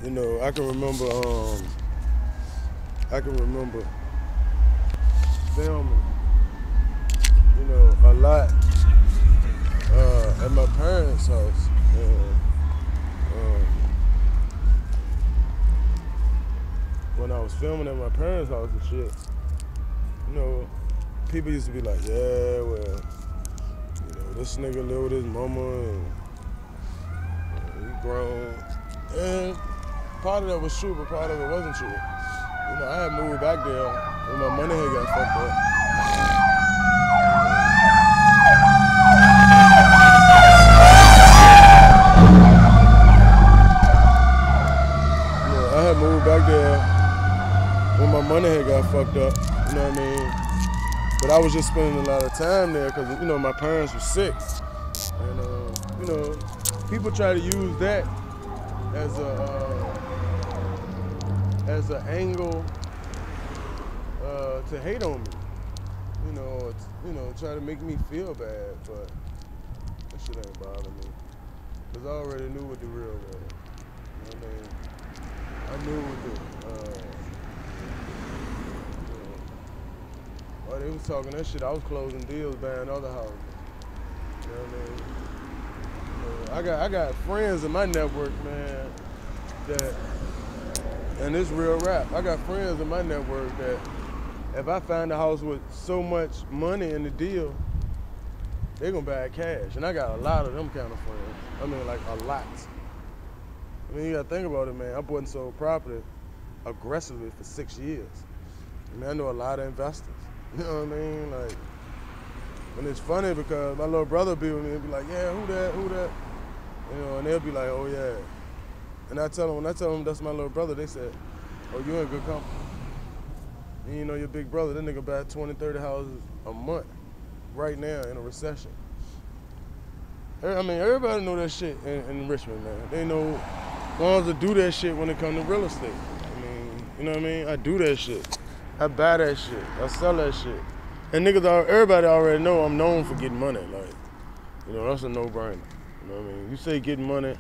You know, I can remember filming, you know, a lot at my parents' house. And, when I was filming at my parents' house and shit, you know, people used to be like, yeah, well, you know, this nigga live with his mama and he grown. And part of that was true, but part of it wasn't true. You know, I had moved back there when my money had got fucked up. Yeah, I had moved back there when my money had got fucked up, you know what I mean? But I was just spending a lot of time there because, you know, my parents were sick. And, you know, people try to use that as an angle to hate on me, you know, try to make me feel bad, but that shit ain't bother me, cause I already knew what the real was. You know what I mean? I knew what while they was talking that shit, I was closing deals, buying other houses. You know what I mean? You know, I got friends in my network, man, that. And it's real rap. I got friends in my network that if I find a house with so much money in the deal, they gonna buy it cash. And I got a lot of them kind of friends. I mean, like a lot. I mean, you gotta think about it, man. I bought and sold property aggressively for 6 years. I mean, I know a lot of investors. You know what I mean? Like, and it's funny because my little brother be with me and be like, yeah, who that? You know, and they'll be like, oh yeah. And when I tell them that's my little brother, they said, oh, you in good company. And you know your big brother, that nigga buy 20, 30 houses a month right now in a recession. I mean, everybody know that shit in Richmond, man. They know ones that do that shit when it comes to real estate. I mean, you know what I mean? I do that shit. I buy that shit. I sell that shit. And niggas, everybody already know I'm known for getting money. Like, you know, that's a no-brainer. You know what I mean? You say getting money,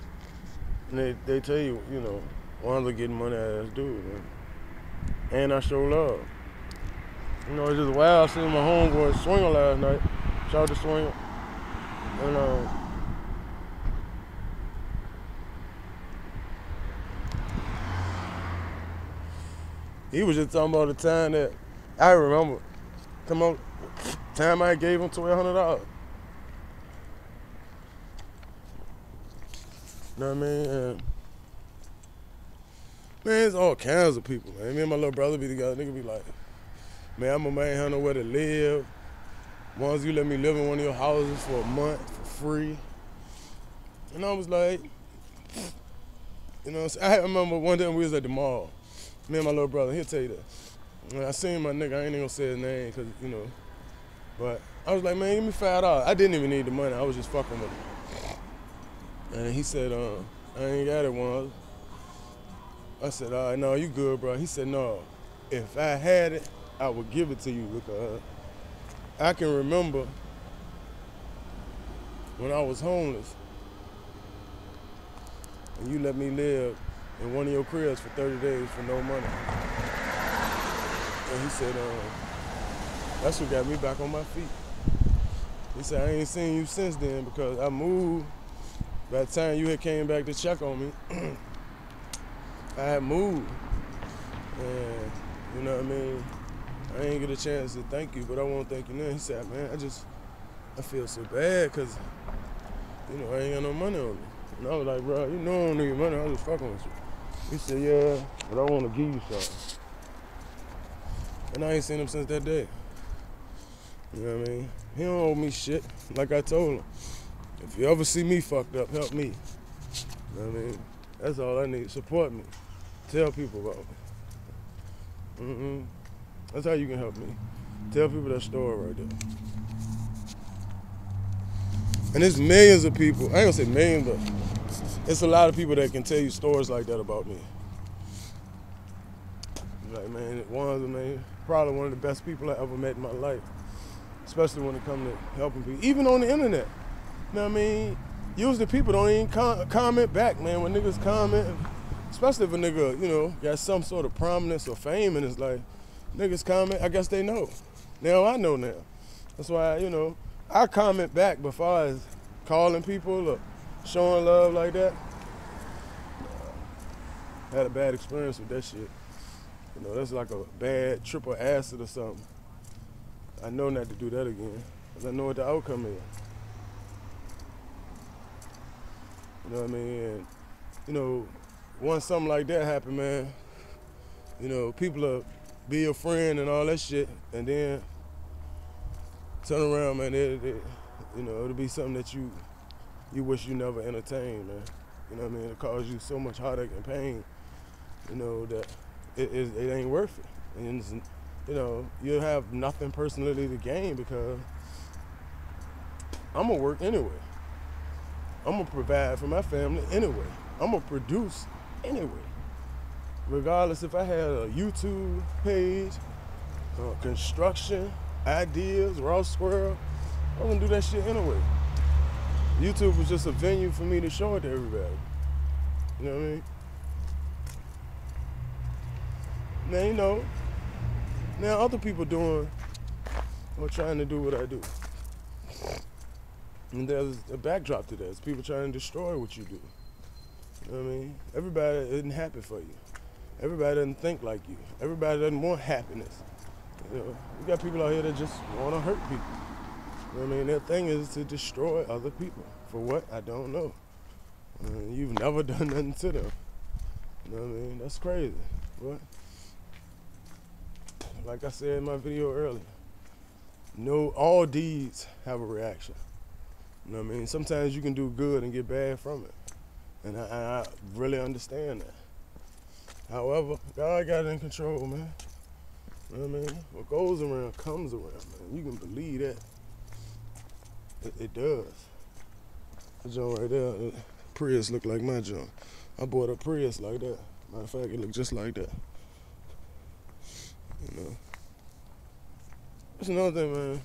and they tell you, you know, ones that getting money ass dude, man. And I show love. You know, it's just wild seeing my homeboy Swinger last night. Shout out to Swinger. And he was just talking about the time that I remember. Time I gave him $1,200. You know what I mean? And man, it's all kinds of people, man. Me and my little brother be together. Nigga be like, man, I'm a man, have nowhere to live. Once you let me live in one of your houses for a month for free. And I was like, you know, I remember one time we was at the mall. Me and my little brother, he'll tell you that. When I seen my nigga, I ain't even gonna say his name, cause, you know. But I was like, man, give me $5. I didn't even need the money, I was just fucking with him. And he said, I ain't got it once. I said, all right, no, you good, bro. He said, no, if I had it, I would give it to you because I can remember when I was homeless and you let me live in one of your cribs for 30 days for no money. And he said, that's what got me back on my feet. He said, I ain't seen you since then because I moved. By the time you had came back to check on me, I had moved. And you know what I mean? I ain't get a chance to thank you, but I want to thank you now. He said, man, I feel so bad because, you know, I ain't got no money on me. And I was like, bro, you know I don't need your money, I was just fucking with you. He said, yeah, but I want to give you something. And I ain't seen him since that day. You know what I mean? He don't owe me shit, like I told him. If you ever see me fucked up, help me. You know what I mean? That's all I need, support me. Tell people about me. That's how you can help me. Tell people that story right there. And there's millions of people, I ain't gonna say millions, but it's a lot of people that can tell you stories like that about me. Like, man, probably one of the best people I ever met in my life. Especially when it comes to helping people, even on the internet. You know what I mean? Usually people don't even comment back, man. When niggas comment, especially if a nigga, you know, got some sort of prominence or fame and it's like, niggas comment, I guess they know. Now I know now. That's why, you know, I comment back before as calling people or showing love like that. I had a bad experience with that shit. You know, that's like a bad triple acid or something. I know not to do that again, because I know what the outcome is. You know what I mean? And, you know, once something like that happen, man, you know, people will be your friend and all that shit, and then turn around, man, you know, it'll be something that you wish you never entertained, man. You know what I mean? It causes you so much heartache and pain, you know, that it ain't worth it. And, you know, you'll have nothing personally to gain because I'm going to work anyway. I'm going to provide for my family anyway. I'm going to produce anyway. Regardless if I had a YouTube page, construction, ideas, raw squirrel, I'm going to do that shit anyway. YouTube was just a venue for me to show it to everybody. You know what I mean? Now, you know, now other people doing or trying to do what I do. And there's a backdrop to that. It's people trying to destroy what you do. You know what I mean? Everybody isn't happy for you. Everybody doesn't think like you. Everybody doesn't want happiness. You know, you got people out here that just want to hurt people. You know what I mean? Their thing is to destroy other people. For what? I don't know. You've never done nothing to them. You know what I mean? That's crazy. What? Like I said in my video earlier, no, all deeds have a reaction. You know what I mean? Sometimes you can do good and get bad from it. And I really understand that. However, God got it in control, man. You know what I mean? What goes around comes around, man. You can believe that. It does. The joint right there, the Prius look like my joint. I bought a Prius like that. Matter of fact, it looked just like that. You know. That's another thing, man.